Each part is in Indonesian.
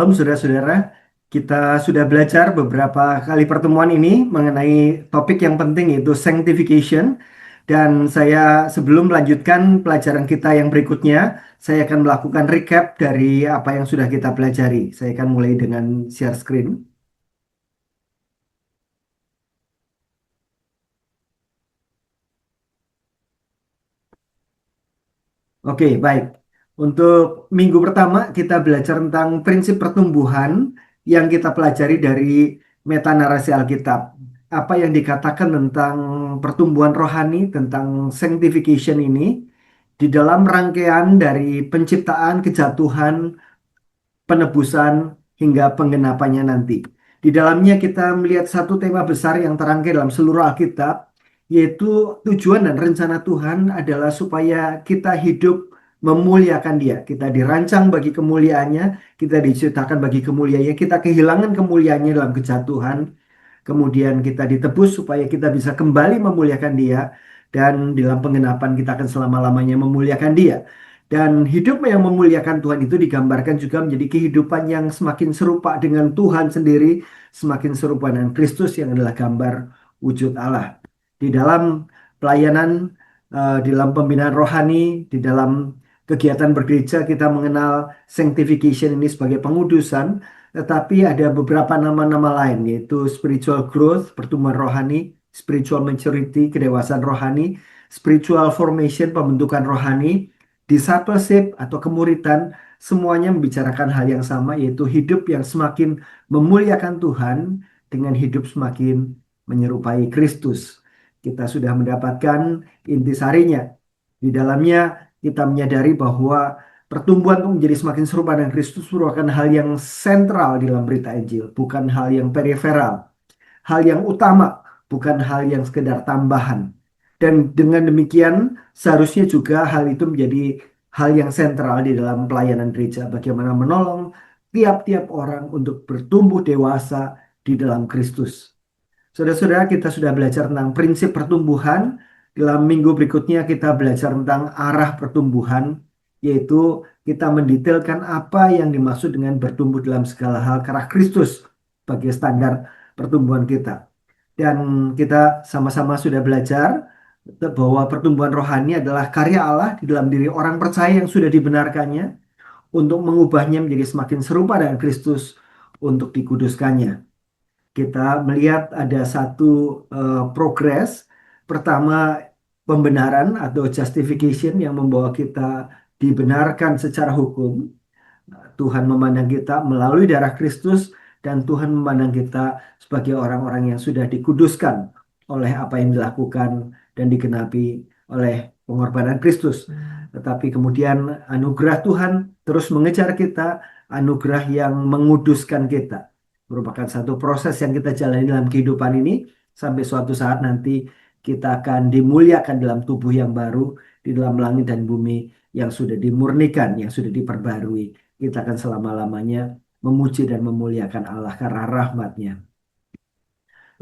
Shalom saudara-saudara, kita sudah belajar beberapa kali pertemuan ini mengenai topik yang penting yaitu sanctification. Dan saya sebelum melanjutkan pelajaran kita yang berikutnya, saya akan melakukan recap dari apa yang sudah kita pelajari. Saya akan mulai dengan share screen. Oke, baik. Untuk minggu pertama kita belajar tentang prinsip pertumbuhan yang kita pelajari dari metanarasi Alkitab. Apa yang dikatakan tentang pertumbuhan rohani, tentang sanctification ini di dalam rangkaian dari penciptaan, kejatuhan, penebusan hingga penggenapannya nanti. Di dalamnya kita melihat satu tema besar yang terangkai dalam seluruh Alkitab, yaitu tujuan dan rencana Tuhan adalah supaya kita hidup memuliakan Dia. Kita dirancang bagi kemuliaannya, kita diciptakan bagi kemuliaannya, kita kehilangan kemuliaannya dalam kejatuhan, kemudian kita ditebus supaya kita bisa kembali memuliakan Dia, dan di dalam penggenapan kita akan selama-lamanya memuliakan Dia. Dan hidup yang memuliakan Tuhan itu digambarkan juga menjadi kehidupan yang semakin serupa dengan Tuhan sendiri, semakin serupa dengan Kristus yang adalah gambar wujud Allah. Di dalam pelayanan, di dalam pembinaan rohani, di dalam kegiatan bergereja kita mengenal sanctification ini sebagai pengudusan, tetapi ada beberapa nama-nama lain yaitu spiritual growth, pertumbuhan rohani, spiritual maturity, kedewasaan rohani, spiritual formation, pembentukan rohani, discipleship atau kemuritan, semuanya membicarakan hal yang sama yaitu hidup yang semakin memuliakan Tuhan dengan hidup semakin menyerupai Kristus. Kita sudah mendapatkan intisarinya. Di dalamnya kita menyadari bahwa pertumbuhan untuk menjadi semakin serupa dengan Kristus merupakan hal yang sentral di dalam berita Injil, bukan hal yang periferal, hal yang utama, bukan hal yang sekedar tambahan. Dan dengan demikian seharusnya juga hal itu menjadi hal yang sentral di dalam pelayanan gereja, bagaimana menolong tiap-tiap orang untuk bertumbuh dewasa di dalam Kristus. Saudara-saudara, kita sudah belajar tentang prinsip pertumbuhan. Dalam minggu berikutnya kita belajar tentang arah pertumbuhan, yaitu kita mendetailkan apa yang dimaksud dengan bertumbuh dalam segala hal ke arah Kristus sebagai standar pertumbuhan kita. Dan kita sama-sama sudah belajar bahwa pertumbuhan rohani adalah karya Allah di dalam diri orang percaya yang sudah dibenarkannya untuk mengubahnya menjadi semakin serupa dengan Kristus untuk dikuduskannya. Kita melihat ada satu progres. Pertama, pembenaran atau justification yang membawa kita dibenarkan secara hukum. Tuhan memandang kita melalui darah Kristus dan Tuhan memandang kita sebagai orang-orang yang sudah dikuduskan oleh apa yang dilakukan dan digenapi oleh pengorbanan Kristus. Tetapi kemudian anugerah Tuhan terus mengejar kita, anugerah yang menguduskan kita. Merupakan satu proses yang kita jalani dalam kehidupan ini sampai suatu saat nanti kita akan dimuliakan dalam tubuh yang baru di dalam langit dan bumi yang sudah dimurnikan, yang sudah diperbarui. Kita akan selama-lamanya memuji dan memuliakan Allah karena rahmat-Nya.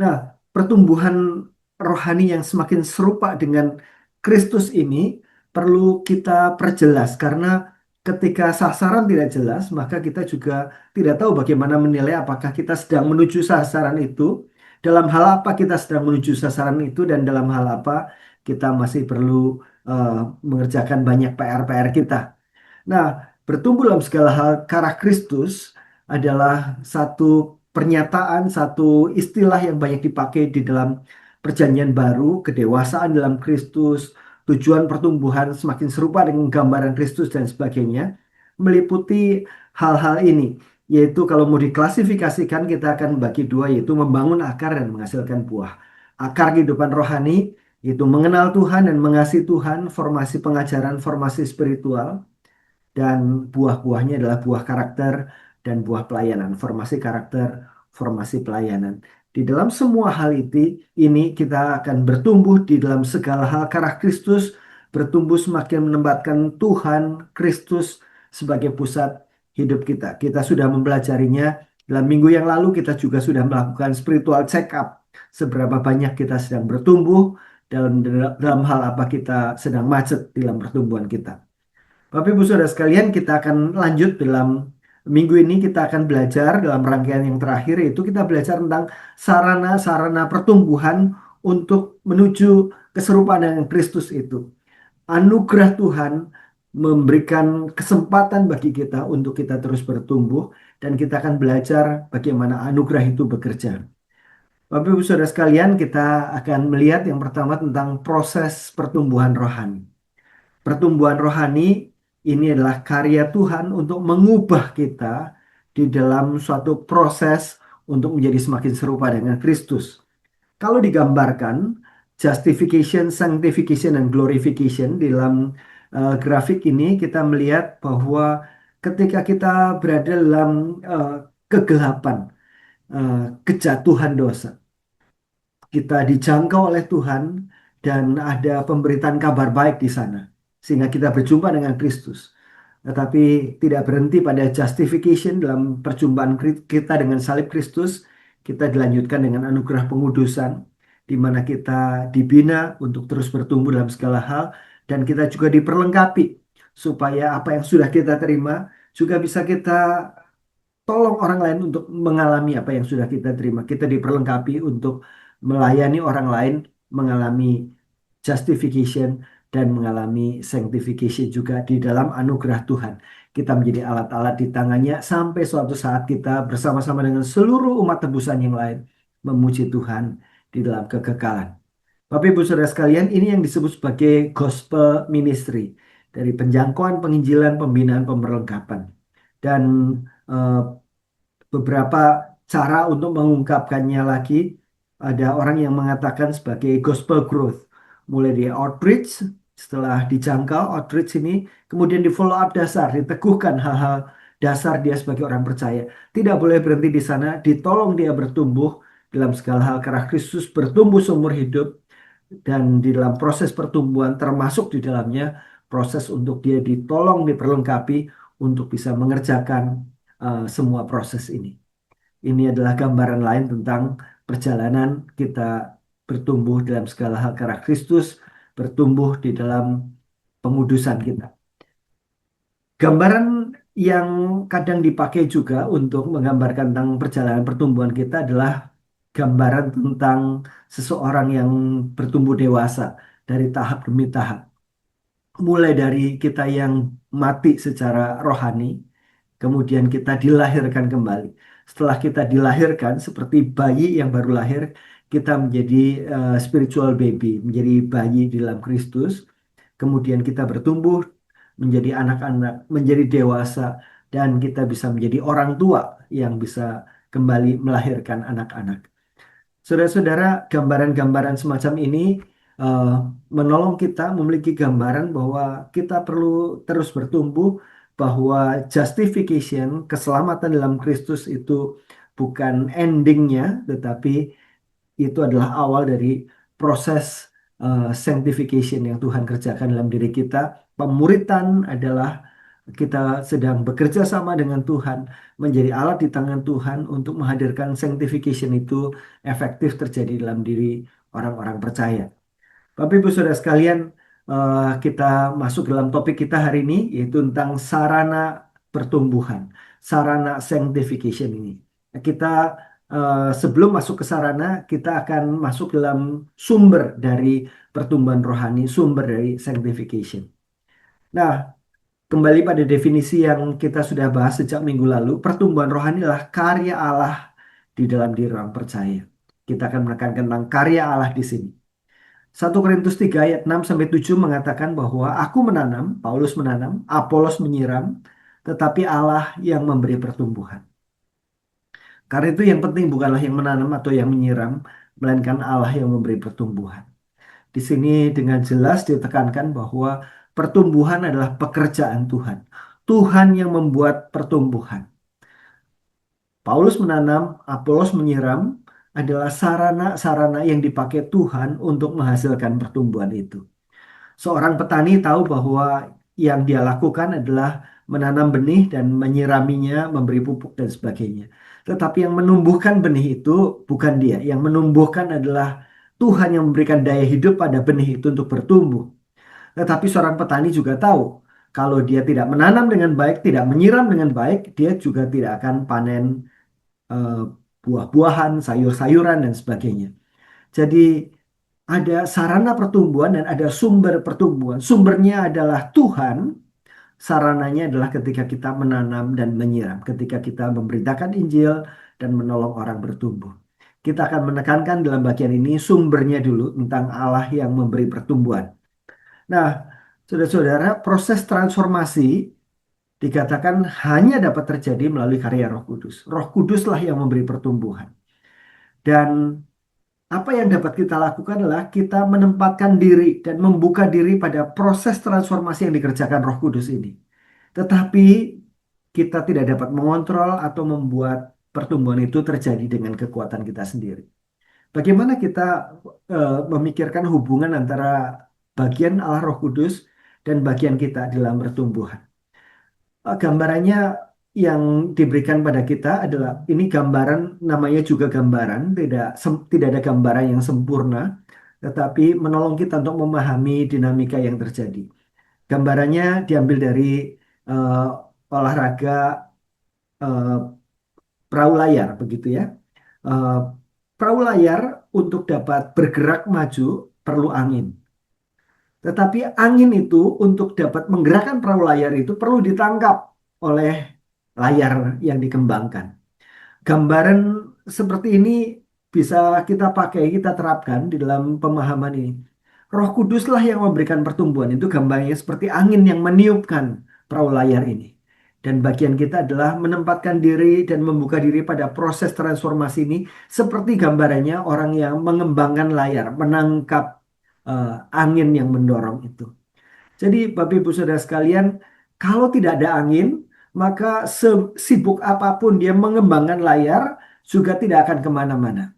Nah, pertumbuhan rohani yang semakin serupa dengan Kristus ini perlu kita perjelas karena ketika sasaran tidak jelas, maka kita juga tidak tahu bagaimana menilai apakah kita sedang menuju sasaran itu, dalam hal apa kita sedang menuju sasaran itu, dan dalam hal apa kita masih perlu eh, mengerjakan banyak PR-PR kita. Nah, bertumbuh dalam segala hal ke arah Kristus adalah satu pernyataan, satu istilah yang banyak dipakai di dalam Perjanjian Baru, kedewasaan dalam Kristus, tujuan pertumbuhan semakin serupa dengan gambaran Kristus dan sebagainya, meliputi hal-hal ini. Yaitu kalau mau diklasifikasikan kita akan bagi dua, yaitu membangun akar dan menghasilkan buah. Akar kehidupan rohani, yaitu mengenal Tuhan dan mengasihi Tuhan, formasi pengajaran, formasi spiritual, dan buah-buahnya adalah buah karakter dan buah pelayanan, formasi karakter, formasi pelayanan. Di dalam semua hal itu, ini kita akan bertumbuh di dalam segala hal ke arah Kristus, bertumbuh semakin menempatkan Tuhan Kristus sebagai pusat hidup kita. Kita sudah mempelajarinya dalam minggu yang lalu, kita juga sudah melakukan spiritual check up. Seberapa banyak kita sedang bertumbuh dalam hal apa kita sedang macet dalam pertumbuhan kita. Bapak Ibu Saudara sekalian, kita akan lanjut dalam Minggu ini kita akan belajar dalam rangkaian yang terakhir, yaitu kita belajar tentang sarana-sarana pertumbuhan untuk menuju keserupaan dengan Kristus itu. Anugerah Tuhan memberikan kesempatan bagi kita untuk kita terus bertumbuh, dan kita akan belajar bagaimana anugerah itu bekerja. Bapak Ibu Saudara sekalian, kita akan melihat yang pertama tentang proses pertumbuhan rohani. Pertumbuhan rohani ini adalah karya Tuhan untuk mengubah kita di dalam suatu proses untuk menjadi semakin serupa dengan Kristus. Kalau digambarkan, justification, sanctification, dan glorification di dalam grafik ini kita melihat bahwa ketika kita berada dalam eh, kegelapan, kejatuhan dosa, kita dijangkau oleh Tuhan dan ada pemberitaan kabar baik di sana sehingga kita berjumpa dengan Kristus. Tetapi tidak berhenti pada justification dalam perjumpaan kita dengan salib Kristus, kita dilanjutkan dengan anugerah pengudusan di mana kita dibina untuk terus bertumbuh dalam segala hal, dan kita juga diperlengkapi supaya apa yang sudah kita terima juga bisa kita tolong orang lain untuk mengalami apa yang sudah kita terima. Kita diperlengkapi untuk melayani orang lain, mengalami justification dan mengalami sanctification juga di dalam anugerah Tuhan. Kita menjadi alat-alat di tangannya sampai suatu saat kita bersama-sama dengan seluruh umat tebusan yang lain memuji Tuhan di dalam kekekalan. Bapak Ibu Saudara sekalian, ini yang disebut sebagai gospel ministry, dari penjangkauan, penginjilan, pembinaan, pemberlengkapan. Dan eh, beberapa cara untuk mengungkapkannya lagi. Ada orang yang mengatakan sebagai gospel growth. Mulai dari outreach, setelah dijangkau outreach ini, kemudian di follow up dasar, diteguhkan hal-hal dasar dia sebagai orang percaya. Tidak boleh berhenti di sana, ditolong dia bertumbuh dalam segala hal karena Kristus bertumbuh seumur hidup, dan di dalam proses pertumbuhan termasuk di dalamnya proses untuk dia ditolong, diperlengkapi untuk bisa mengerjakan semua proses ini. Ini adalah gambaran lain tentang perjalanan kita bertumbuh dalam segala hal karena Kristus bertumbuh di dalam pengudusan kita. Gambaran yang kadang dipakai juga untuk menggambarkan tentang perjalanan pertumbuhan kita adalah gambaran tentang seseorang yang bertumbuh dewasa dari tahap demi tahap. Mulai dari kita yang mati secara rohani, kemudian kita dilahirkan kembali. Setelah kita dilahirkan seperti bayi yang baru lahir, kita menjadi spiritual baby, menjadi bayi di dalam Kristus. Kemudian kita bertumbuh menjadi anak-anak, menjadi dewasa, dan kita bisa menjadi orang tua yang bisa kembali melahirkan anak-anak. Saudara-saudara, gambaran-gambaran semacam ini eh, menolong kita memiliki gambaran bahwa kita perlu terus bertumbuh, bahwa justification, keselamatan dalam Kristus itu bukan endingnya, tetapi itu adalah awal dari proses sanctification yang Tuhan kerjakan dalam diri kita. Pemuritan adalah kita sedang bekerja sama dengan Tuhan, menjadi alat di tangan Tuhan untuk menghadirkan sanctification itu efektif terjadi dalam diri orang-orang percaya. Bapak Ibu Saudara sekalian, kita masuk dalam topik kita hari ini, yaitu tentang sarana pertumbuhan, sarana sanctification ini. Kita sebelum masuk ke sarana, kita akan masuk dalam sumber dari pertumbuhan rohani, sumber dari sanctification. Nah, kembali pada definisi yang kita sudah bahas sejak minggu lalu, pertumbuhan rohani adalah karya Allah di dalam diri orang percaya. Kita akan menekankan tentang karya Allah di sini. 1 Korintus 3 ayat 6 sampai 7 mengatakan bahwa aku menanam, Paulus menanam, Apolos menyiram, tetapi Allah yang memberi pertumbuhan. Karena itu yang penting bukanlah yang menanam atau yang menyiram, melainkan Allah yang memberi pertumbuhan. Di sini dengan jelas ditekankan bahwa pertumbuhan adalah pekerjaan Tuhan. Tuhan yang membuat pertumbuhan. Paulus menanam, Apolos menyiram adalah sarana-sarana yang dipakai Tuhan untuk menghasilkan pertumbuhan itu. Seorang petani tahu bahwa yang dia lakukan adalah menanam benih dan menyiraminya, memberi pupuk dan sebagainya. Tetapi yang menumbuhkan benih itu bukan dia. Yang menumbuhkan adalah Tuhan yang memberikan daya hidup pada benih itu untuk bertumbuh. Tetapi seorang petani juga tahu Kalau dia tidak menanam dengan baik, tidak menyiram dengan baik, dia juga tidak akan panen eh, buah-buahan, sayur-sayuran, dan sebagainya. Jadi ada sarana pertumbuhan dan ada sumber pertumbuhan. Sumbernya adalah Tuhan, sarananya adalah ketika kita menanam dan menyiram, ketika kita memberitakan Injil dan menolong orang bertumbuh. Kita akan menekankan dalam bagian ini sumbernya dulu tentang Allah yang memberi pertumbuhan. Nah, saudara-saudara, proses transformasi dikatakan hanya dapat terjadi melalui karya Roh Kudus. Roh Kuduslah yang memberi pertumbuhan. Dan apa yang dapat kita lakukan adalah kita menempatkan diri dan membuka diri pada proses transformasi yang dikerjakan Roh Kudus ini. Tetapi kita tidak dapat mengontrol atau membuat pertumbuhan itu terjadi dengan kekuatan kita sendiri. Bagaimana kita memikirkan hubungan antara bagian Allah Roh Kudus dan bagian kita dalam pertumbuhan? Gambarannya yang diberikan pada kita adalah ini gambaran, namanya juga gambaran, tidak ada gambaran yang sempurna, tetapi menolong kita untuk memahami dinamika yang terjadi. Gambarannya diambil dari eh, olahraga eh, perahu layar, begitu ya. Eh, Perahu layar untuk dapat bergerak maju perlu angin. Tetapi angin itu untuk dapat menggerakkan perahu layar itu perlu ditangkap oleh layar yang dikembangkan. Gambaran seperti ini bisa kita pakai, kita terapkan di dalam pemahaman ini. Roh Kuduslah yang memberikan pertumbuhan. Itu gambarnya seperti angin yang meniupkan perahu layar ini. Dan bagian kita adalah menempatkan diri dan membuka diri pada proses transformasi ini seperti gambarannya orang yang mengembangkan layar, menangkap angin yang mendorong itu. Jadi Bapak Ibu Saudara sekalian, kalau tidak ada angin, maka sesibuk apapun dia mengembangkan layar juga tidak akan kemana-mana.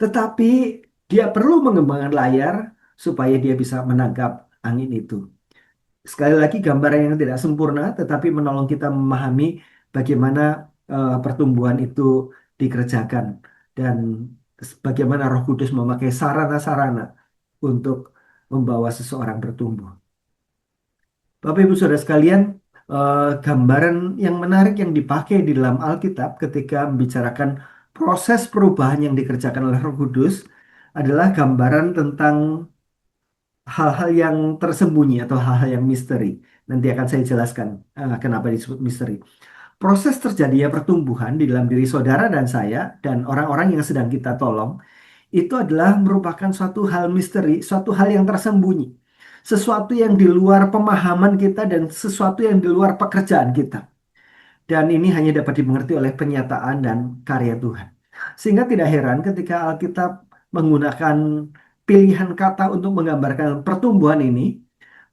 Tetapi dia perlu mengembangkan layar supaya dia bisa menangkap angin itu. Sekali lagi gambaran yang tidak sempurna, tetapi menolong kita memahami bagaimana pertumbuhan itu dikerjakan dan bagaimana Roh Kudus memakai sarana-sarana untuk membawa seseorang bertumbuh. Bapak Ibu Saudara sekalian, gambaran yang menarik yang dipakai di dalam Alkitab ketika membicarakan proses perubahan yang dikerjakan oleh Roh Kudus adalah gambaran tentang hal-hal yang tersembunyi atau hal-hal yang misteri. Nanti akan saya jelaskan kenapa disebut misteri. Proses terjadinya pertumbuhan di dalam diri saudara dan saya dan orang-orang yang sedang kita tolong itu adalah merupakan suatu hal misteri, suatu hal yang tersembunyi, sesuatu yang di luar pemahaman kita dan sesuatu yang di luar pekerjaan kita. Dan ini hanya dapat dimengerti oleh penyataan dan karya Tuhan. Sehingga tidak heran ketika Alkitab menggunakan pilihan kata untuk menggambarkan pertumbuhan ini,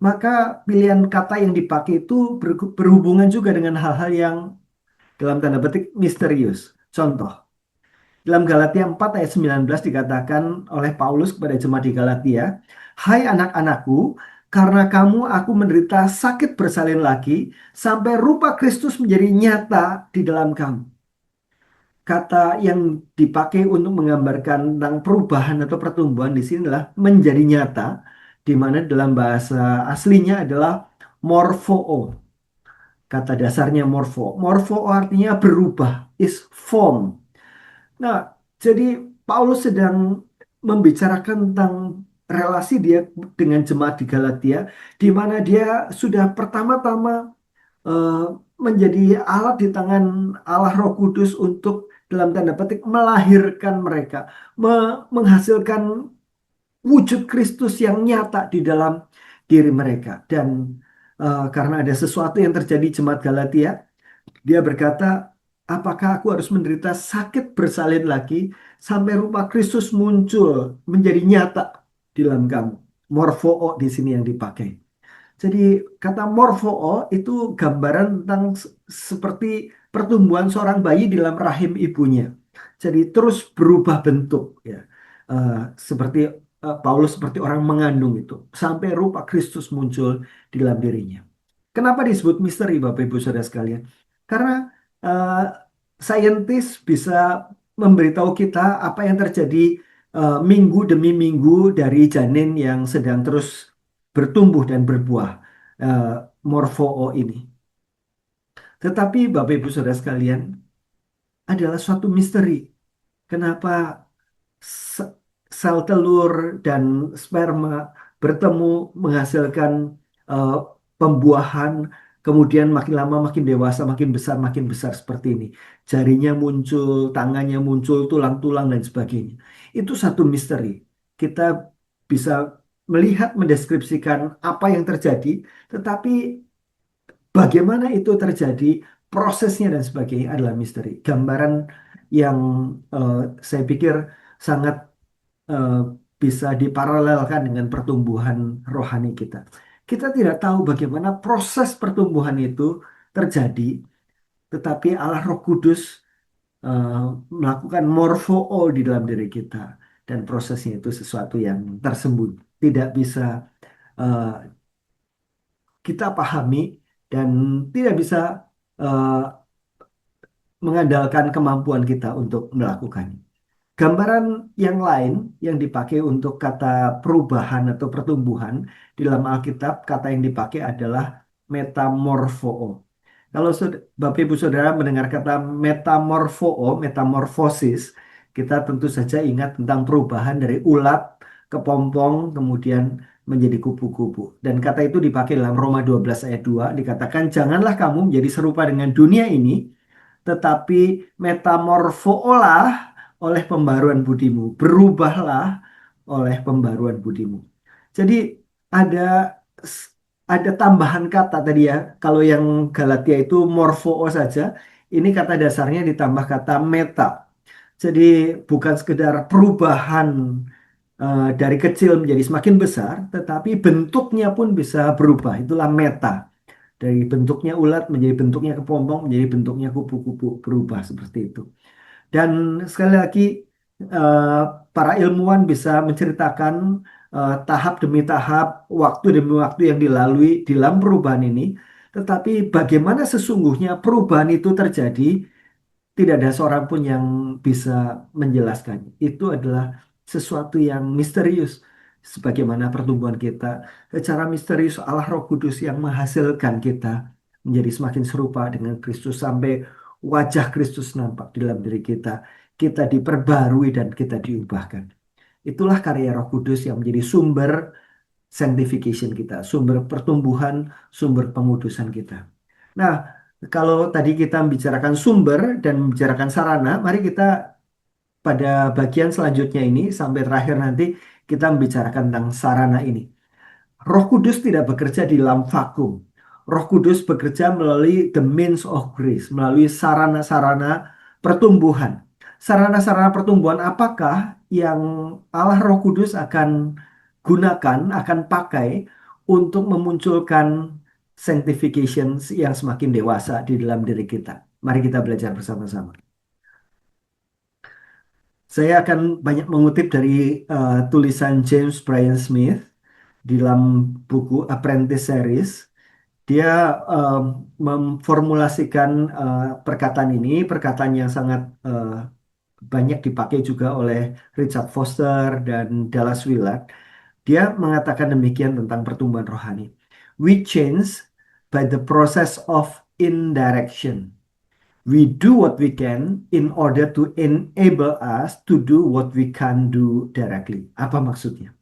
maka pilihan kata yang dipakai itu berhubungan juga dengan hal-hal yang dalam tanda petik misterius. Contoh, dalam Galatia 4 ayat 19 dikatakan oleh Paulus kepada jemaat di Galatia, "Hai anak-anakku, karena kamu aku menderita sakit bersalin lagi, sampai rupa Kristus menjadi nyata di dalam kamu." Kata yang dipakai untuk menggambarkan tentang perubahan atau pertumbuhan di sini adalah menjadi nyata, di mana dalam bahasa aslinya adalah morphoo. Kata dasarnya morpho. Morpho artinya berubah, is form. Nah, jadi Paulus sedang membicarakan tentang relasi dia dengan jemaat di Galatia, di mana dia sudah pertama-tama eh, menjadi alat di tangan Allah Roh Kudus untuk dalam tanda petik melahirkan mereka, menghasilkan wujud Kristus yang nyata di dalam diri mereka. Dan karena ada sesuatu yang terjadi jemaat Galatia, dia berkata, apakah aku harus menderita sakit bersalin lagi sampai rupa Kristus muncul menjadi nyata di dalam kamu? Morfoo di sini yang dipakai. Jadi kata morfoo itu gambaran tentang seperti pertumbuhan seorang bayi di dalam rahim ibunya. Jadi terus berubah bentuk ya. Eh, Seperti Paulus seperti orang mengandung itu sampai rupa Kristus muncul di dalam dirinya. Kenapa disebut misteri Bapak Ibu Saudara sekalian? Karena eh, saintis bisa memberitahu kita apa yang terjadi minggu demi minggu dari janin yang sedang terus bertumbuh dan berbuah. Eh, morfoo ini. Tetapi Bapak Ibu Saudara sekalian, adalah suatu misteri. Kenapa se- sel telur dan sperma bertemu menghasilkan eh, pembuahan, kemudian makin lama makin dewasa, makin besar seperti ini. Jarinya muncul, tangannya muncul, tulang-tulang dan sebagainya. Itu satu misteri. Kita bisa melihat, mendeskripsikan apa yang terjadi, tetapi bagaimana itu terjadi, prosesnya dan sebagainya adalah misteri. Gambaran yang eh, saya pikir sangat eh, bisa diparalelkan dengan pertumbuhan rohani kita. Kita tidak tahu bagaimana proses pertumbuhan itu terjadi, tetapi Allah Roh Kudus eh, melakukan morfoo di dalam diri kita, dan prosesnya itu sesuatu yang tersembunyi, tidak bisa eh, kita pahami, dan tidak bisa eh, mengandalkan kemampuan kita untuk melakukannya. Gambaran yang lain yang dipakai untuk kata perubahan atau pertumbuhan di dalam Alkitab, kata yang dipakai adalah metamorfoo. Kalau Bapak Ibu Saudara mendengar kata metamorfoo, metamorfosis, kita tentu saja ingat tentang perubahan dari ulat, kepompong, kemudian menjadi kupu-kupu. Dan kata itu dipakai dalam Roma 12 ayat 2, dikatakan, "Janganlah kamu menjadi serupa dengan dunia ini, tetapi metamorfolah oleh pembaruan budimu. Berubahlah oleh pembaruan budimu." Jadi ada ada tambahan kata tadi ya. Kalau yang Galatia itu morfoo saja, ini kata dasarnya ditambah kata meta. Jadi bukan sekedar perubahan dari kecil menjadi semakin besar, tetapi bentuknya pun bisa berubah. Itulah meta. Dari bentuknya ulat menjadi bentuknya kepompong, menjadi bentuknya kupu-kupu, berubah seperti itu. Dan sekali lagi, eh, para ilmuwan bisa menceritakan tahap demi tahap, waktu demi waktu yang dilalui di dalam perubahan ini. Tetapi bagaimana sesungguhnya perubahan itu terjadi, tidak ada seorang pun yang bisa menjelaskan. Itu adalah sesuatu yang misterius. Sebagaimana pertumbuhan kita, secara misterius Allah Roh Kudus yang menghasilkan kita menjadi semakin serupa dengan Kristus sampai wajah Kristus nampak di dalam diri kita. Kita diperbarui dan kita diubahkan. Itulah karya Roh Kudus yang menjadi sumber sanctification kita, sumber pertumbuhan, sumber pengudusan kita. Nah, kalau tadi kita membicarakan sumber dan membicarakan sarana, mari kita pada bagian selanjutnya ini sampai terakhir nanti kita membicarakan tentang sarana ini. Roh Kudus tidak bekerja di dalam vakum. Roh Kudus bekerja melalui the means of grace, melalui sarana-sarana pertumbuhan. Sarana-sarana pertumbuhan apakah yang Allah Roh Kudus akan gunakan, akan pakai untuk memunculkan sanctification yang semakin dewasa di dalam diri kita? Mari kita belajar bersama-sama. Saya akan banyak mengutip dari tulisan James Bryan Smith di dalam buku Apprentice Series. Dia em, memformulasikan perkataan ini, perkataan yang sangat banyak dipakai juga oleh Richard Foster dan Dallas Willard. Dia mengatakan demikian tentang pertumbuhan rohani. "We change by the process of indirection. We do what we can in order to enable us to do what we can do directly." Apa maksudnya?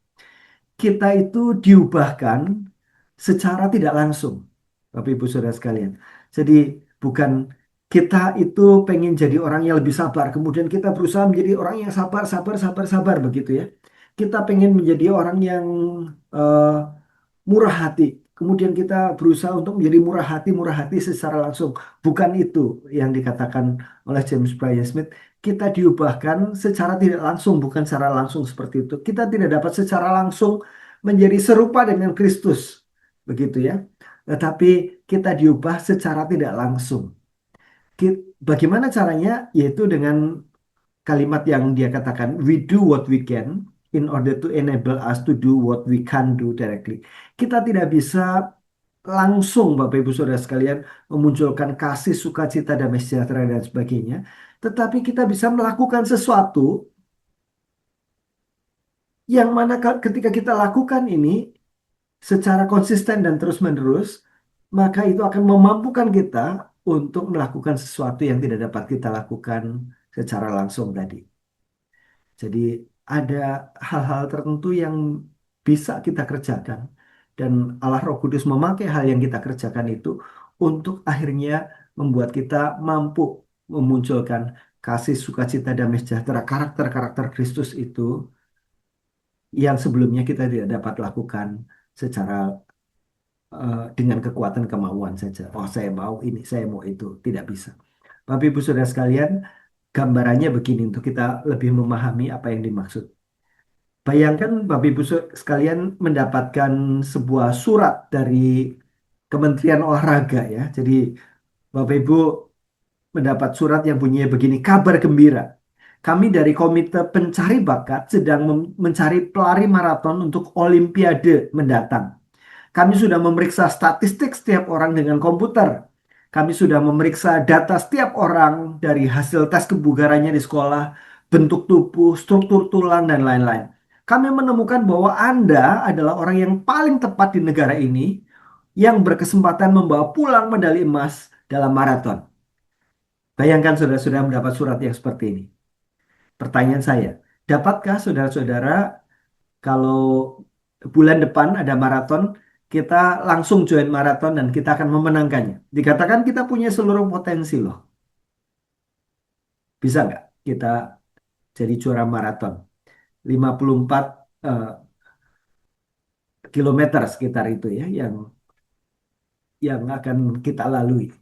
Kita itu diubahkan secara tidak langsung, Bapak Ibu Saudara sekalian. Jadi bukan kita itu pengen jadi orang yang lebih sabar, kemudian kita berusaha menjadi orang yang sabar, sabar, sabar, sabar begitu ya. Kita pengen menjadi orang yang eh, murah hati. Kemudian kita berusaha untuk menjadi murah hati secara langsung. Bukan itu yang dikatakan oleh James Bryan Smith. Kita diubahkan secara tidak langsung, bukan secara langsung seperti itu. Kita tidak dapat secara langsung menjadi serupa dengan Kristus. Begitu ya. Tetapi kita diubah secara tidak langsung. Bagaimana caranya? Yaitu dengan kalimat yang dia katakan, "We do what we can in order to enable us to do what we can do directly." Kita tidak bisa langsung, Bapak Ibu Saudara sekalian, memunculkan kasih, sukacita, damai sejahtera dan sebagainya, tetapi kita bisa melakukan sesuatu yang mana ketika kita lakukan ini secara konsisten dan terus-menerus, maka itu akan memampukan kita untuk melakukan sesuatu yang tidak dapat kita lakukan secara langsung tadi. Jadi ada hal-hal tertentu yang bisa kita kerjakan dan Allah Roh Kudus memakai hal yang kita kerjakan itu untuk akhirnya membuat kita mampu memunculkan kasih sukacita damai sejahtera karakter-karakter Kristus itu yang sebelumnya kita tidak dapat lakukan secara dengan kekuatan kemauan saja. Oh, saya mau ini, saya mau itu, tidak bisa. Bapak Ibu Saudara sekalian, gambarannya begini untuk kita lebih memahami apa yang dimaksud. Bayangkan Bapak Ibu sekalian mendapatkan sebuah surat dari Kementerian Olahraga ya. Jadi Bapak Ibu mendapat surat yang bunyinya begini, kabar gembira. Kami dari Komite Pencari Bakat sedang mencari pelari maraton untuk Olimpiade mendatang. Kami sudah memeriksa statistik setiap orang dengan komputer. Kami sudah memeriksa data setiap orang dari hasil tes kebugarannya di sekolah, bentuk tubuh, struktur tulang, dan lain-lain. Kami menemukan bahwa Anda adalah orang yang paling tepat di negara ini yang berkesempatan membawa pulang medali emas dalam maraton. Bayangkan saudara-saudara mendapat surat yang seperti ini. Pertanyaan saya, dapatkah saudara-saudara kalau bulan depan ada maraton, kita langsung join maraton dan kita akan memenangkannya? Dikatakan kita punya seluruh potensi loh. Bisa nggak kita jadi juara maraton? 54 eh, kilometer sekitar itu ya yang akan kita lalui.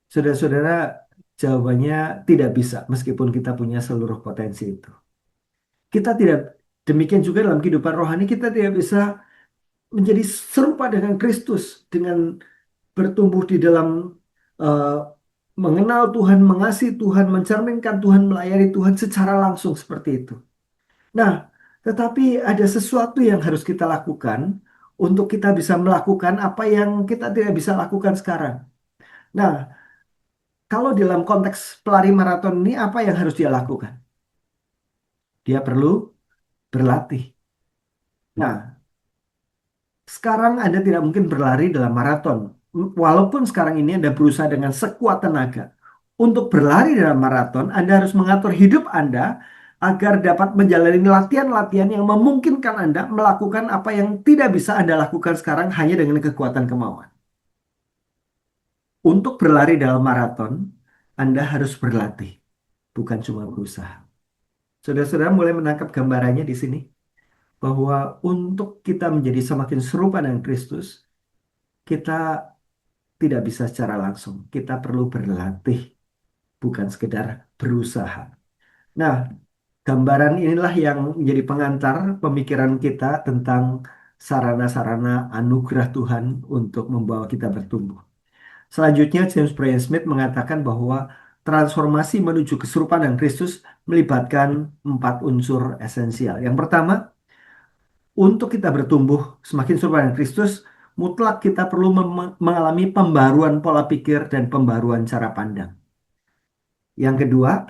Saudara-saudara, jawabannya tidak bisa meskipun kita punya seluruh potensi itu. Kita tidak demikian juga dalam kehidupan rohani kita tidak bisa menjadi serupa dengan Kristus dengan bertumbuh di dalam eh, mengenal Tuhan, mengasihi Tuhan, mencerminkan Tuhan, melayani Tuhan secara langsung seperti itu. Nah, tetapi ada sesuatu yang harus kita lakukan untuk kita bisa melakukan apa yang kita tidak bisa lakukan sekarang. Nah, kalau dalam konteks pelari maraton ini apa yang harus dia lakukan? Dia perlu berlatih. Nah, sekarang Anda tidak mungkin berlari dalam maraton. Walaupun sekarang ini Anda berusaha dengan sekuat tenaga. Untuk berlari dalam maraton, Anda harus mengatur hidup Anda agar dapat menjalani latihan-latihan yang memungkinkan Anda melakukan apa yang tidak bisa Anda lakukan sekarang hanya dengan kekuatan kemauan. Untuk berlari dalam maraton, Anda harus berlatih, bukan cuma berusaha. Saudara-saudara mulai menangkap gambarannya di sini bahwa untuk kita menjadi semakin serupa dengan Kristus, kita tidak bisa secara langsung. Kita perlu berlatih, bukan sekedar berusaha. Nah, gambaran inilah yang menjadi pengantar pemikiran kita tentang sarana-sarana anugerah Tuhan untuk membawa kita bertumbuh. Selanjutnya, James Bryan Smith mengatakan bahwa transformasi menuju keserupaan dengan Kristus melibatkan 4 unsur esensial. Yang pertama, untuk kita bertumbuh semakin serupa dengan Kristus, mutlak kita perlu mengalami pembaruan pola pikir dan pembaruan cara pandang. Yang kedua,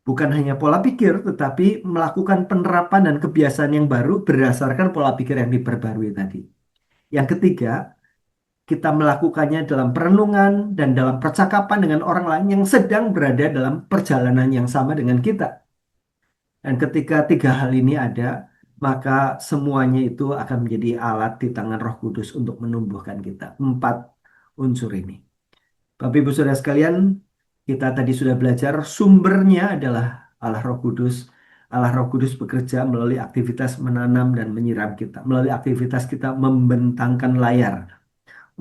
bukan hanya pola pikir, tetapi melakukan penerapan dan kebiasaan yang baru berdasarkan pola pikir yang diperbarui tadi. Yang ketiga, kita melakukannya dalam perenungan dan dalam percakapan dengan orang lain yang sedang berada dalam perjalanan yang sama dengan kita. Dan ketika tiga hal ini ada, maka semuanya itu akan menjadi alat di tangan Roh Kudus untuk menumbuhkan kita. 4 unsur ini. Bapak Ibu Saudara sekalian, kita tadi sudah belajar sumbernya adalah Allah Roh Kudus. Allah Roh Kudus bekerja melalui aktivitas menanam dan menyiram kita, melalui aktivitas kita membentangkan layar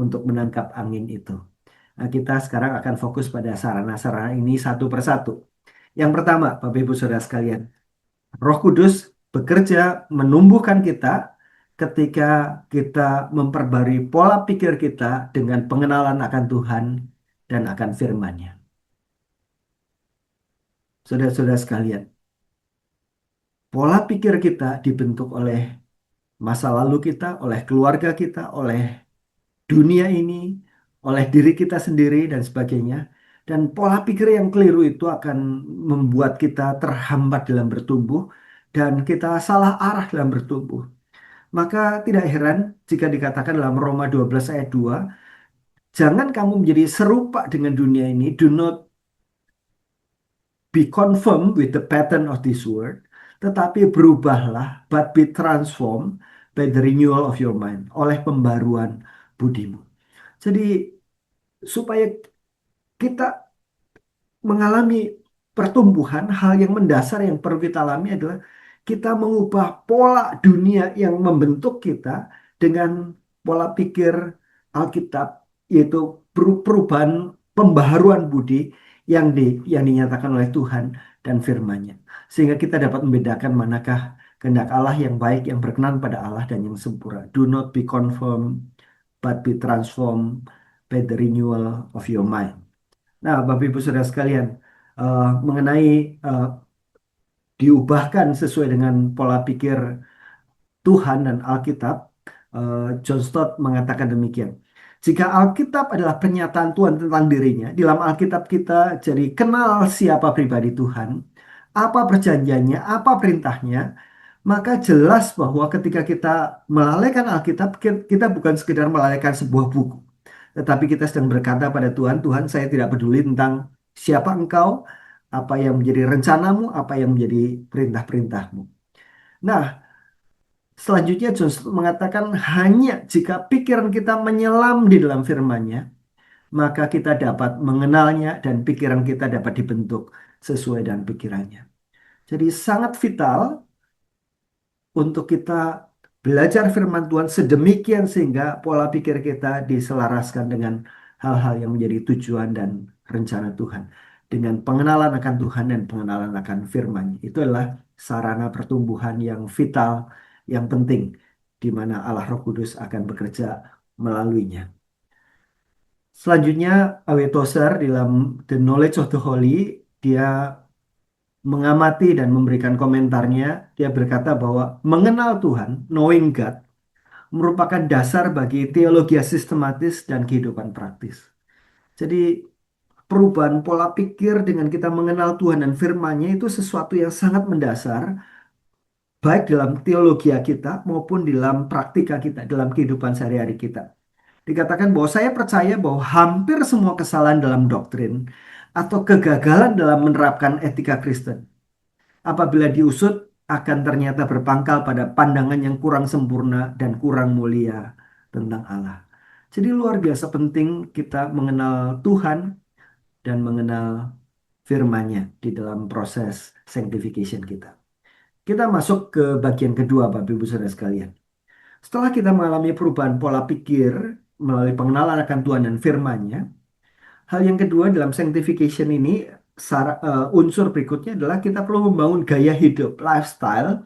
untuk menangkap angin itu. Nah, kita sekarang akan fokus pada sarana-sarana ini satu persatu. Yang pertama, Bapak Ibu Saudara sekalian, Roh Kudus bekerja menumbuhkan kita ketika kita memperbarui pola pikir kita dengan pengenalan akan Tuhan dan akan firman-Nya. Saudara-saudara sekalian, pola pikir kita dibentuk oleh masa lalu kita, oleh keluarga kita, oleh dunia ini, oleh diri kita sendiri dan sebagainya. Dan pola pikir yang keliru itu akan membuat kita terhambat dalam bertumbuh dan kita salah arah dalam bertumbuh. Maka tidak heran jika dikatakan dalam Roma 12 ayat 2, Jangan kamu menjadi serupa dengan dunia ini. Do not be conformed with the pattern of this world. Tetapi berubahlah, but be transformed by the renewal of your mind. Oleh pembaruan budimu. Jadi supaya kita mengalami pertumbuhan, hal yang mendasar yang perlu kita alami adalah kita mengubah pola dunia yang membentuk kita dengan pola pikir Alkitab, yaitu perubahan pembaharuan budi yang dinyatakan oleh Tuhan dan firman-Nya. Sehingga kita dapat membedakan manakah kehendak Allah yang baik, yang berkenan pada Allah dan yang sempurna. Do not be conformed, but be transformed by the renewal of your mind. Nah, Bapak Ibu Saudara sekalian, mengenai eh, diubahkan sesuai dengan pola pikir Tuhan dan Alkitab, John Stott mengatakan demikian. Jika Alkitab adalah pernyataan Tuhan tentang dirinya, di dalam Alkitab kita jadi kenal siapa pribadi Tuhan, apa perjanjiannya, apa perintahnya, maka jelas bahwa ketika kita melalaikan Alkitab, kita bukan sekedar melalaikan sebuah buku. Tetapi kita sedang berkata pada Tuhan, Tuhan saya tidak peduli tentang siapa engkau, apa yang menjadi rencanamu, apa yang menjadi perintah-perintahmu. Nah, selanjutnya John mengatakan hanya jika pikiran kita menyelam di dalam firman-Nya, maka kita dapat mengenalnya dan pikiran kita dapat dibentuk sesuai dengan pikirannya. Jadi sangat vital untuk kita belajar firman Tuhan sedemikian sehingga pola pikir kita diselaraskan dengan hal-hal yang menjadi tujuan dan rencana Tuhan. Dengan pengenalan akan Tuhan dan pengenalan akan firman. Itu adalah sarana pertumbuhan yang vital, yang penting, di mana Allah Roh Kudus akan bekerja melaluinya. Selanjutnya, Awe Tozer dalam The Knowledge of the Holy, dia mengamati dan memberikan komentarnya, dia berkata bahwa mengenal Tuhan, knowing God, merupakan dasar bagi teologi sistematis dan kehidupan praktis. Jadi perubahan pola pikir dengan kita mengenal Tuhan dan firman-Nya itu sesuatu yang sangat mendasar, baik dalam teologi kita maupun dalam praktika kita, dalam kehidupan sehari-hari kita. Dikatakan bahwa saya percaya bahwa hampir semua kesalahan dalam doktrin atau kegagalan dalam menerapkan etika Kristen apabila diusut akan ternyata berpangkal pada pandangan yang kurang sempurna dan kurang mulia tentang Allah. Jadi luar biasa penting kita mengenal Tuhan dan mengenal firman-Nya di dalam proses sanctification kita. Kita masuk ke bagian kedua, Bapak Ibu Saudara sekalian. Setelah kita mengalami perubahan pola pikir melalui pengenalan akan Tuhan dan firman-Nya, hal yang kedua dalam sanctification ini, unsur berikutnya adalah kita perlu membangun gaya hidup, lifestyle,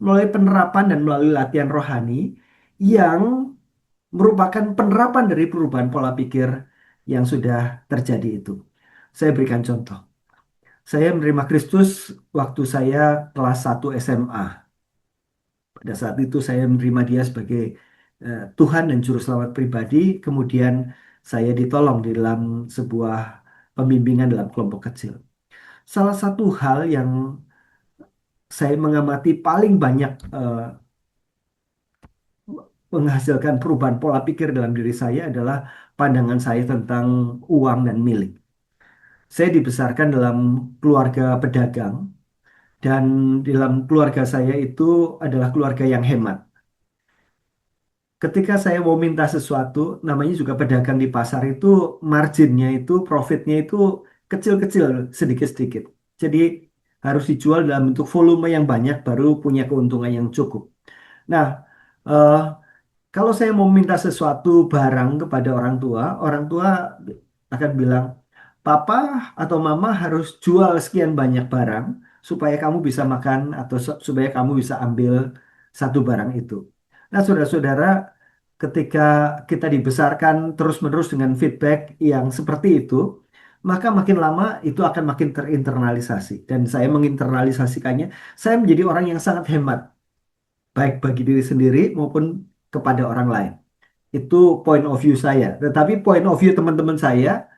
melalui penerapan dan melalui latihan rohani yang merupakan penerapan dari perubahan pola pikir yang sudah terjadi itu. Saya berikan contoh. Saya menerima Kristus waktu saya kelas 1 SMA. Pada saat itu saya menerima Dia sebagai Tuhan dan Juru Selamat pribadi. Kemudian saya ditolong di dalam sebuah pembimbingan dalam kelompok kecil. Salah satu hal yang saya mengamati paling banyak menghasilkan perubahan pola pikir dalam diri saya adalah pandangan saya tentang uang dan milik. Saya dibesarkan dalam keluarga pedagang dan dalam keluarga saya itu adalah keluarga yang hemat. Ketika saya mau minta sesuatu, namanya juga pedagang di pasar itu marginnya itu, profitnya itu kecil-kecil, sedikit-sedikit. Jadi harus dijual dalam bentuk volume yang banyak baru punya keuntungan yang cukup. Nah, eh, kalau saya mau minta sesuatu barang kepada orang tua akan bilang, Papa atau Mama harus jual sekian banyak barang supaya kamu bisa makan atau supaya kamu bisa ambil satu barang itu. Nah, saudara-saudara, ketika kita dibesarkan terus-menerus dengan feedback yang seperti itu, maka makin lama itu akan makin terinternalisasi. Dan saya menginternalisasikannya, saya menjadi orang yang sangat hemat, baik bagi diri sendiri maupun kepada orang lain. Itu point of view saya. Tetapi point of view teman-teman saya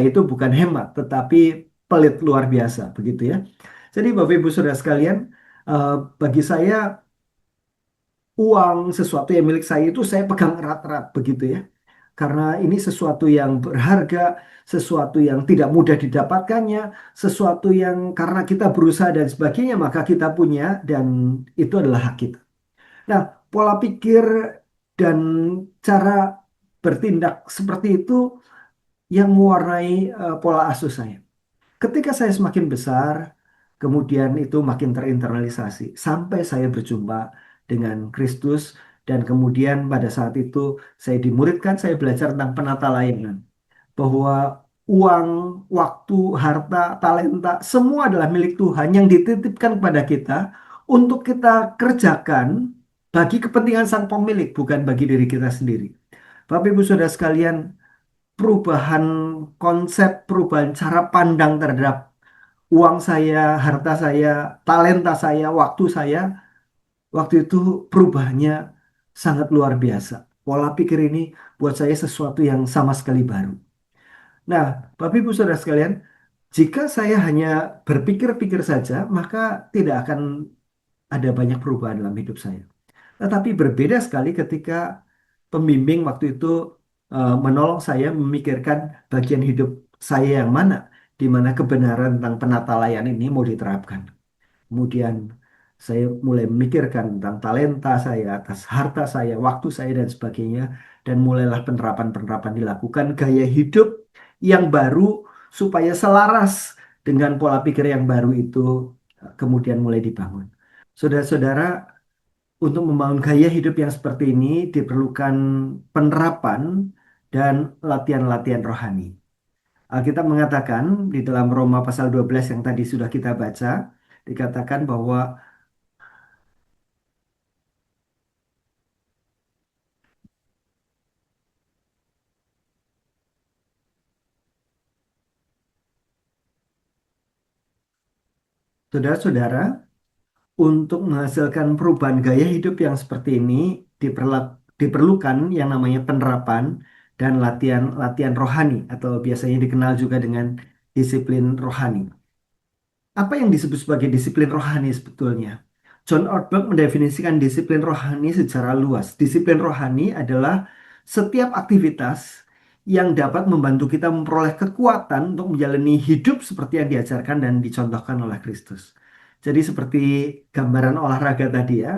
itu bukan hemat, tetapi pelit luar biasa, begitu ya. Jadi Bapak Ibu Saudara sekalian, eh, bagi saya uang sesuatu yang milik saya itu saya pegang erat-erat, begitu ya. karena ini sesuatu yang berharga, sesuatu yang tidak mudah didapatkannya, sesuatu yang karena kita berusaha dan sebagainya, maka kita punya, dan itu adalah hak kita. Nah, pola pikir dan cara bertindak seperti itu yang mewarnai pola asuh saya. Ketika saya semakin besar, kemudian itu makin terinternalisasi sampai saya berjumpa dengan Kristus, dan kemudian pada saat itu saya dimuridkan, saya belajar tentang penata layanan, bahwa uang, waktu, harta, talenta semua adalah milik Tuhan yang dititipkan kepada kita untuk kita kerjakan bagi kepentingan sang pemilik, bukan bagi diri kita sendiri. Bapak Ibu Saudara sekalian, perubahan konsep, perubahan cara pandang terhadap uang saya, harta saya, talenta saya, waktu saya, waktu itu perubahannya sangat luar biasa. Pola pikir ini buat saya sesuatu yang sama sekali baru. Nah, Bapak Ibu Saudara sekalian, jika saya hanya berpikir-pikir saja, maka tidak akan ada banyak perubahan dalam hidup saya. Tetapi berbeda sekali ketika pembimbing waktu itu menolong saya memikirkan bagian hidup saya yang mana, di mana kebenaran tentang penata layan ini mau diterapkan. Kemudian saya mulai memikirkan tentang talenta saya, atas harta saya, waktu saya, dan sebagainya. Dan mulailah penerapan-penerapan dilakukan, gaya hidup yang baru supaya selaras dengan pola pikir yang baru itu kemudian mulai dibangun. Saudara-saudara, untuk membangun gaya hidup yang seperti ini diperlukan penerapan dan latihan-latihan rohani. Alkitab mengatakan di dalam Roma pasal 12 yang tadi sudah kita baca, dikatakan bahwa saudara-saudara, untuk menghasilkan perubahan gaya hidup yang seperti ini diperlukan yang namanya penerapan dan latihan-latihan rohani, atau biasanya dikenal juga dengan disiplin rohani. Apa yang disebut sebagai disiplin rohani sebetulnya? John Ortberg mendefinisikan disiplin rohani secara luas. Disiplin rohani adalah setiap aktivitas yang dapat membantu kita memperoleh kekuatan untuk menjalani hidup seperti yang diajarkan dan dicontohkan oleh Kristus. Jadi seperti gambaran olahraga tadi ya,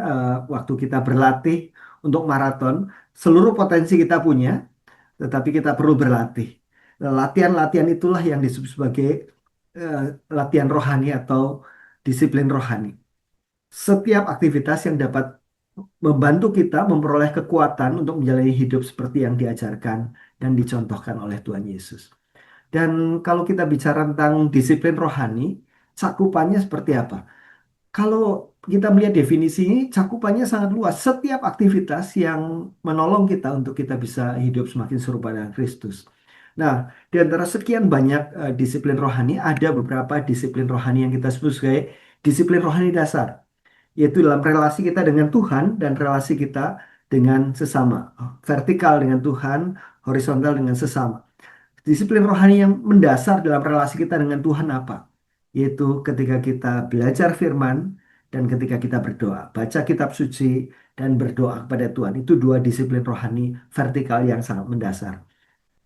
waktu kita berlatih untuk maraton, seluruh potensi kita punya, tetapi kita perlu berlatih. Latihan-latihan itulah yang disebut sebagai eh, latihan rohani atau disiplin rohani. Setiap aktivitas yang dapat membantu kita memperoleh kekuatan untuk menjalani hidup seperti yang diajarkan dan dicontohkan oleh Tuhan Yesus. Dan kalau kita bicara tentang disiplin rohani, cakupannya seperti apa? Kalau kita melihat definisi ini, cakupannya sangat luas. Setiap aktivitas yang menolong kita untuk kita bisa hidup semakin serupa dengan Kristus. Nah, di antara sekian banyak disiplin rohani, ada beberapa disiplin rohani yang kita sebut sebagai disiplin rohani dasar, yaitu dalam relasi kita dengan Tuhan dan relasi kita dengan sesama. Vertikal dengan Tuhan, horizontal dengan sesama. Disiplin rohani yang mendasar dalam relasi kita dengan Tuhan apa? Yaitu ketika kita belajar firman dan ketika kita berdoa. Baca kitab suci dan berdoa kepada Tuhan. Itu dua disiplin rohani vertikal yang sangat mendasar.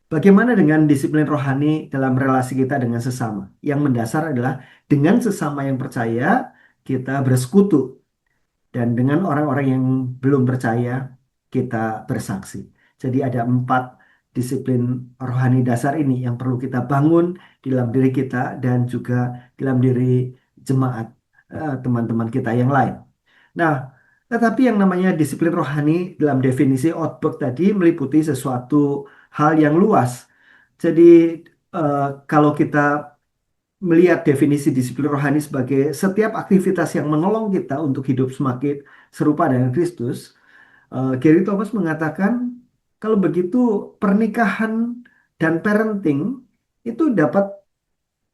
Bagaimana dengan disiplin rohani dalam relasi kita dengan sesama? Yang mendasar adalah dengan sesama yang percaya kita bersekutu, dan dengan orang-orang yang belum percaya kita bersaksi. Jadi ada 4 disiplin rohani dasar ini yang perlu kita bangun di dalam diri kita dan juga dalam diri jemaat, teman-teman kita yang lain. Nah, tetapi yang namanya disiplin rohani dalam definisi Outberg tadi meliputi sesuatu hal yang luas. Jadi eh, kalau kita melihat definisi disiplin rohani sebagai setiap aktivitas yang menolong kita untuk hidup semakin serupa dengan Kristus, Gary Thomas mengatakan kalau begitu pernikahan dan parenting itu dapat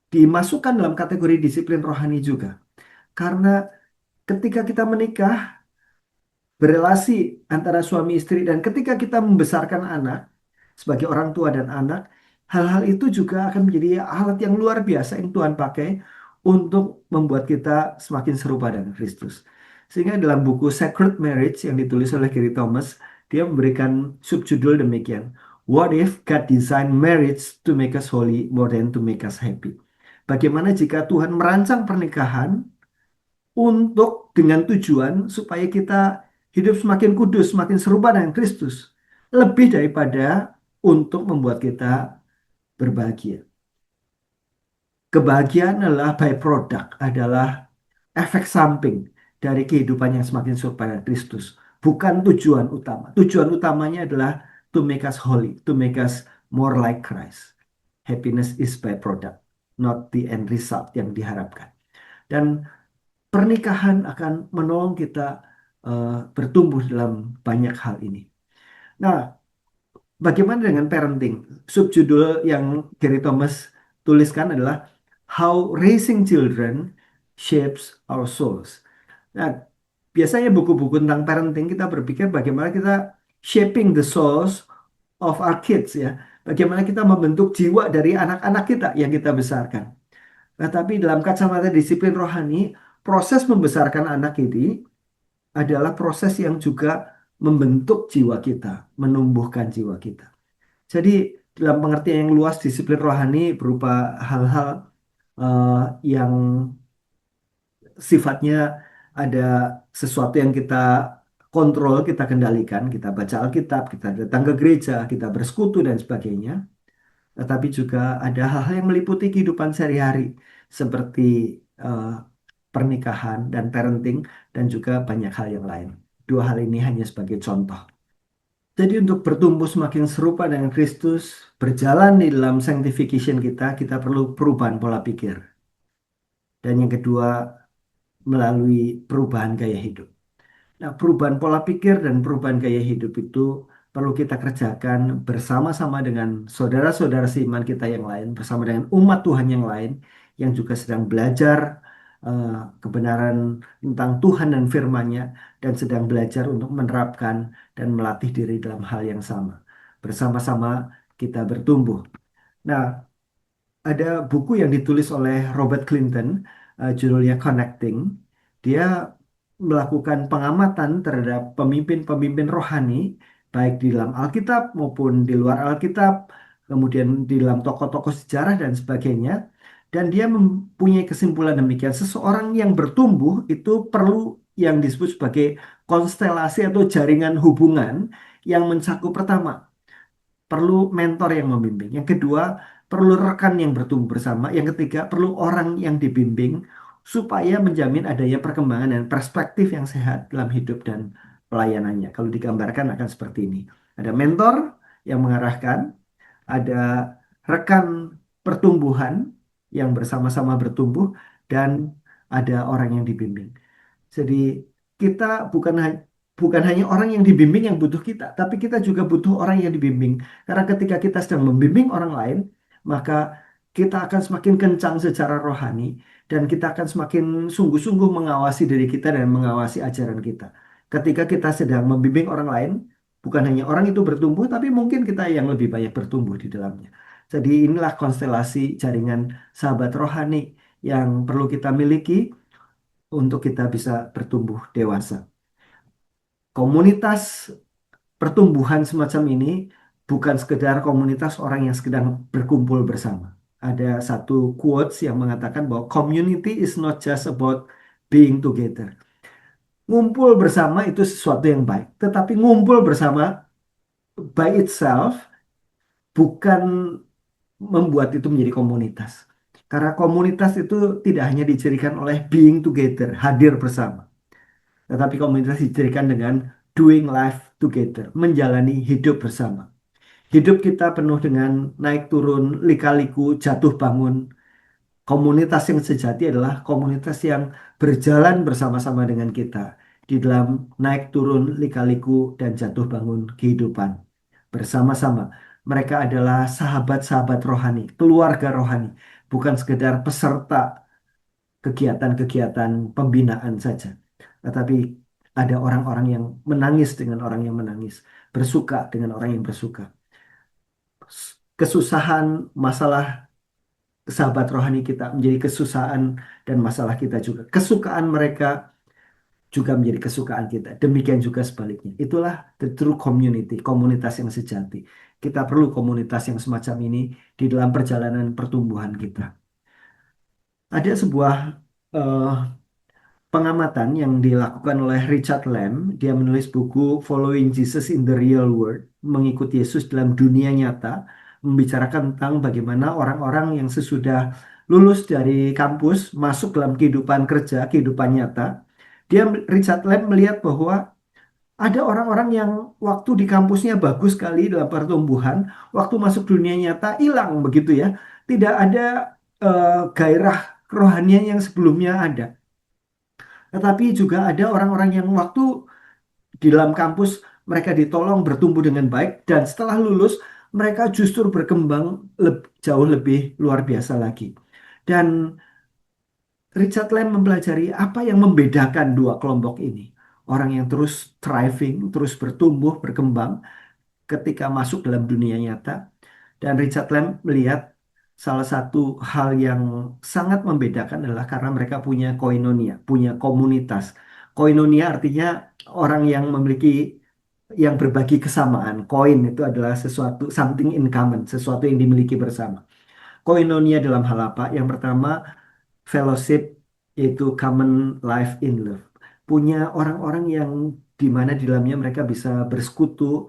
dimasukkan dalam kategori disiplin rohani juga. Karena ketika kita menikah, berelasi antara suami istri, dan ketika kita membesarkan anak sebagai orang tua dan anak, hal-hal itu juga akan menjadi alat yang luar biasa yang Tuhan pakai untuk membuat kita semakin serupa dengan Kristus. Sehingga dalam buku Sacred Marriage yang ditulis oleh Gary Thomas, dia memberikan subjudul demikian: What if God designed marriage to make us holy more than to make us happy? Bagaimana jika Tuhan merancang pernikahan untuk dengan tujuan supaya kita hidup semakin kudus, semakin serupa dengan Kristus, lebih daripada untuk membuat kita berbahagia. Kebahagiaan adalah byproduct, adalah efek samping dari kehidupan yang semakin serupa dengan Kristus, bukan tujuan utama. Tujuan utamanya adalah to make us holy, to make us more like Christ. Happiness is byproduct, not the end result yang diharapkan. Dan pernikahan akan menolong kita bertumbuh dalam banyak hal ini. Nah, bagaimana dengan parenting? Subjudul yang Gary Thomas tuliskan adalah How Raising Children Shapes Our Souls. Nah, biasanya buku-buku tentang parenting kita berpikir bagaimana kita shaping the souls of our kids ya. Bagaimana kita membentuk jiwa dari anak-anak kita yang kita besarkan. Nah, tapi dalam kacamata disiplin rohani, proses membesarkan anak ini adalah proses yang juga membentuk jiwa kita, menumbuhkan jiwa kita. Jadi dalam pengertian yang luas, disiplin rohani berupa hal-hal eh, yang sifatnya ada sesuatu yang kita kontrol, kita kendalikan, kita baca Alkitab, kita datang ke gereja, kita bersekutu dan sebagainya. Tetapi juga ada hal-hal yang meliputi kehidupan sehari-hari seperti eh, pernikahan dan parenting dan juga banyak hal yang lain. Dua hal ini hanya sebagai contoh. Jadi untuk bertumbuh semakin serupa dengan Kristus, berjalan di dalam sanctification kita, kita perlu perubahan pola pikir. Dan yang kedua, melalui perubahan gaya hidup. Nah, perubahan pola pikir dan perubahan gaya hidup itu perlu kita kerjakan bersama-sama dengan saudara-saudara seiman kita yang lain, bersama dengan umat Tuhan yang lain yang juga sedang belajar eh, kebenaran tentang Tuhan dan firman-Nya dan sedang belajar untuk menerapkan dan melatih diri dalam hal yang sama. Bersama-sama kita bertumbuh. Nah, ada buku yang ditulis oleh Robert Clinton, judulnya Connecting. Dia melakukan pengamatan terhadap pemimpin-pemimpin rohani, baik di dalam Alkitab maupun di luar Alkitab, kemudian di dalam tokoh-tokoh sejarah dan sebagainya. Dan dia mempunyai kesimpulan demikian, seseorang yang bertumbuh itu perlu yang disebut sebagai konstelasi atau jaringan hubungan yang mencakup pertama perlu mentor yang membimbing. Yang kedua, perlu rekan yang bertumbuh bersama. Yang ketiga, perlu orang yang dibimbing supaya menjamin adanya perkembangan dan perspektif yang sehat dalam hidup dan pelayanannya. Kalau digambarkan akan seperti ini. Ada mentor yang mengarahkan, ada rekan pertumbuhan yang bersama-sama bertumbuh, dan ada orang yang dibimbing. Jadi kita bukan hanya orang yang dibimbing yang butuh kita, tapi kita juga butuh orang yang dibimbing. Karena ketika kita sedang membimbing orang lain, maka kita akan semakin kencang secara rohani dan kita akan semakin sungguh-sungguh mengawasi diri kita dan mengawasi ajaran kita. Ketika kita sedang membimbing orang lain, bukan hanya orang itu bertumbuh, tapi mungkin kita yang lebih banyak bertumbuh di dalamnya. Jadi inilah konstelasi jaringan sahabat rohani yang perlu kita miliki untuk kita bisa bertumbuh dewasa. Komunitas pertumbuhan semacam ini bukan sekedar komunitas orang yang sedang berkumpul bersama. Ada satu quotes yang mengatakan bahwa community is not just about being together. Ngumpul bersama itu sesuatu yang baik, tetapi ngumpul bersama by itself bukan membuat itu menjadi komunitas. Karena komunitas itu tidak hanya dicirikan oleh being together, hadir bersama. Tetapi komunitas didirikan dengan doing life together, menjalani hidup bersama. Hidup kita penuh dengan naik turun, lika-liku, jatuh bangun. Komunitas yang sejati adalah komunitas yang berjalan bersama-sama dengan kita di dalam naik turun, lika-liku, dan jatuh bangun kehidupan. Bersama-sama. Mereka adalah sahabat-sahabat rohani, keluarga rohani, bukan sekedar peserta kegiatan-kegiatan pembinaan saja. Tetapi ada orang-orang yang menangis dengan orang yang menangis, bersuka dengan orang yang bersuka. Kesusahan, masalah sahabat rohani kita menjadi kesusahan dan masalah kita juga. Kesukaan mereka juga menjadi kesukaan kita. Demikian juga sebaliknya. Itulah the true community, komunitas yang sejati. Kita perlu komunitas yang semacam ini di dalam perjalanan pertumbuhan kita. Ada sebuah eh, pengamatan yang dilakukan oleh Richard Lamb. Dia menulis buku Following Jesus in the Real World, mengikuti Yesus dalam dunia nyata, membicarakan tentang bagaimana orang-orang yang sesudah lulus dari kampus masuk dalam kehidupan kerja, kehidupan nyata. Richard Lamb melihat bahwa ada orang-orang yang waktu di kampusnya bagus sekali dalam pertumbuhan, waktu masuk dunia nyata hilang begitu ya. Tidak ada gairah kerohanian yang sebelumnya ada. Tetapi juga ada orang-orang yang waktu di dalam kampus mereka ditolong bertumbuh dengan baik dan setelah lulus mereka justru berkembang jauh lebih luar biasa lagi. Dan Richard Lamb mempelajari apa yang membedakan dua kelompok ini. Orang yang terus thriving, terus bertumbuh, berkembang ketika masuk dalam dunia nyata. Dan Richard Lamb melihat salah satu hal yang sangat membedakan adalah karena mereka punya koinonia, punya komunitas. Koinonia artinya orang yang memiliki yang berbagi kesamaan. Koin itu adalah sesuatu something in common, sesuatu yang dimiliki bersama. Koinonia dalam hal apa? Yang pertama, fellowship yaitu common life in love. Punya orang-orang yang di mana di dalamnya mereka bisa bersekutu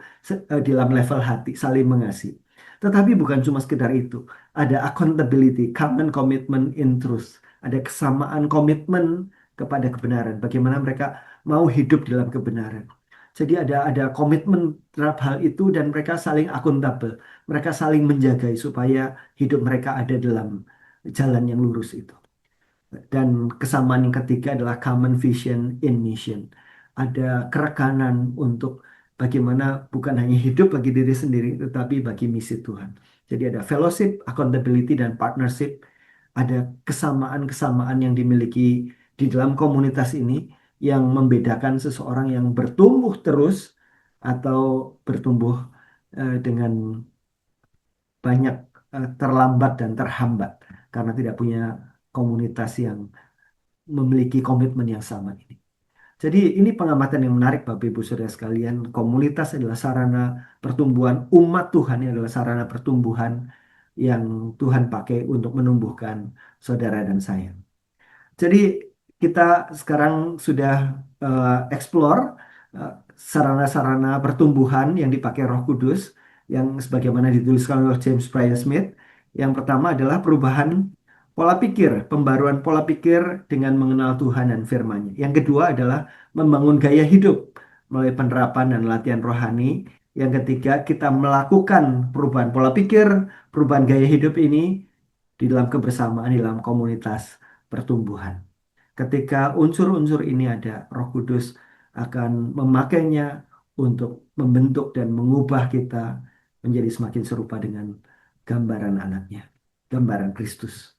di dalam level hati, saling mengasihi. Tetapi bukan cuma sekedar itu. Ada accountability, common commitment in truth. Ada kesamaan komitmen kepada kebenaran. Bagaimana mereka mau hidup dalam kebenaran. Jadi ada komitmen terhadap hal itu dan mereka saling akuntabel. Mereka saling menjaga supaya hidup mereka ada dalam jalan yang lurus itu. Dan kesamaan yang ketiga adalah common vision in mission. Ada kerekanan untuk bagaimana bukan hanya hidup bagi diri sendiri, tetapi bagi misi Tuhan. Jadi ada fellowship, accountability, dan partnership. Ada kesamaan-kesamaan yang dimiliki di dalam komunitas ini yang membedakan seseorang yang bertumbuh terus atau bertumbuh dengan banyak terlambat dan terhambat karena tidak punya komunitas yang memiliki komitmen yang sama ini. Jadi ini pengamatan yang menarik Bapak Ibu Saudara sekalian. Komunitas adalah sarana pertumbuhan umat Tuhan, ini adalah sarana pertumbuhan yang Tuhan pakai untuk menumbuhkan saudara dan saya. Jadi kita sekarang sudah explore eh, sarana-sarana pertumbuhan yang dipakai Roh Kudus yang sebagaimana dituliskan oleh James Bryan Smith. Yang pertama adalah perubahan pola pikir, pembaruan pola pikir dengan mengenal Tuhan dan firman-Nya. Yang kedua adalah membangun gaya hidup melalui penerapan dan latihan rohani. Yang ketiga, kita melakukan perubahan pola pikir, perubahan gaya hidup ini di dalam kebersamaan, di dalam komunitas pertumbuhan. Ketika unsur-unsur ini ada, Roh Kudus akan memakainya untuk membentuk dan mengubah kita menjadi semakin serupa dengan gambaran anaknya, gambaran Kristus.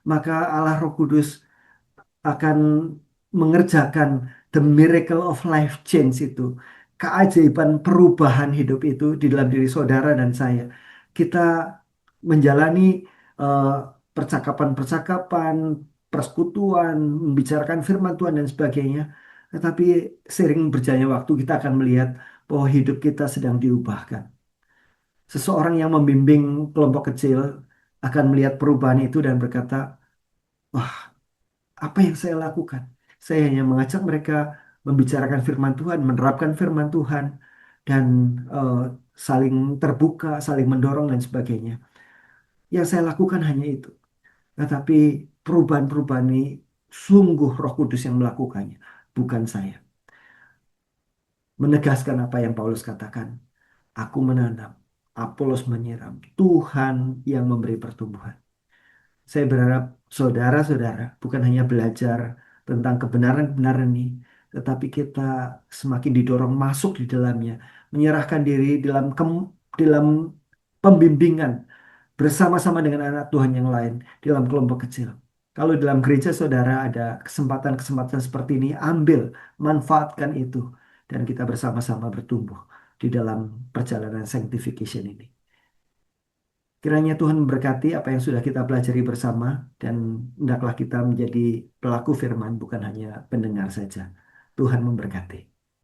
Maka Allah Roh Kudus akan mengerjakan the miracle of life change itu, keajaiban perubahan hidup itu di dalam diri saudara dan saya. Kita menjalani eh, percakapan-percakapan, persekutuan, membicarakan firman Tuhan dan sebagainya. Tetapi sering berjalannya waktu kita akan melihat bahwa hidup kita sedang diubahkan. Seseorang yang membimbing kelompok kecil akan melihat perubahan itu dan berkata, wah, apa yang saya lakukan? Saya hanya mengajak mereka membicarakan firman Tuhan, menerapkan firman Tuhan, dan eh, saling terbuka, saling mendorong dan sebagainya. Yang saya lakukan hanya itu. Tetapi perubahan-perubahan ini sungguh Roh Kudus yang melakukannya, bukan saya. Menegaskan apa yang Paulus katakan. Aku menanam, Apolos menyiram, Tuhan yang memberi pertumbuhan. Saya berharap saudara-saudara bukan hanya belajar tentang kebenaran-kebenaran ini, tetapi kita semakin didorong masuk di dalamnya, menyerahkan diri dalam pembimbingan bersama-sama dengan anak Tuhan yang lain dalam kelompok kecil. Kalau dalam gereja saudara ada kesempatan-kesempatan seperti ini, ambil, manfaatkan itu, dan kita bersama-sama bertumbuh di dalam perjalanan sanctification ini. Kiranya Tuhan memberkati apa yang sudah kita pelajari bersama dan hendaklah kita menjadi pelaku firman bukan hanya pendengar saja. Tuhan memberkati.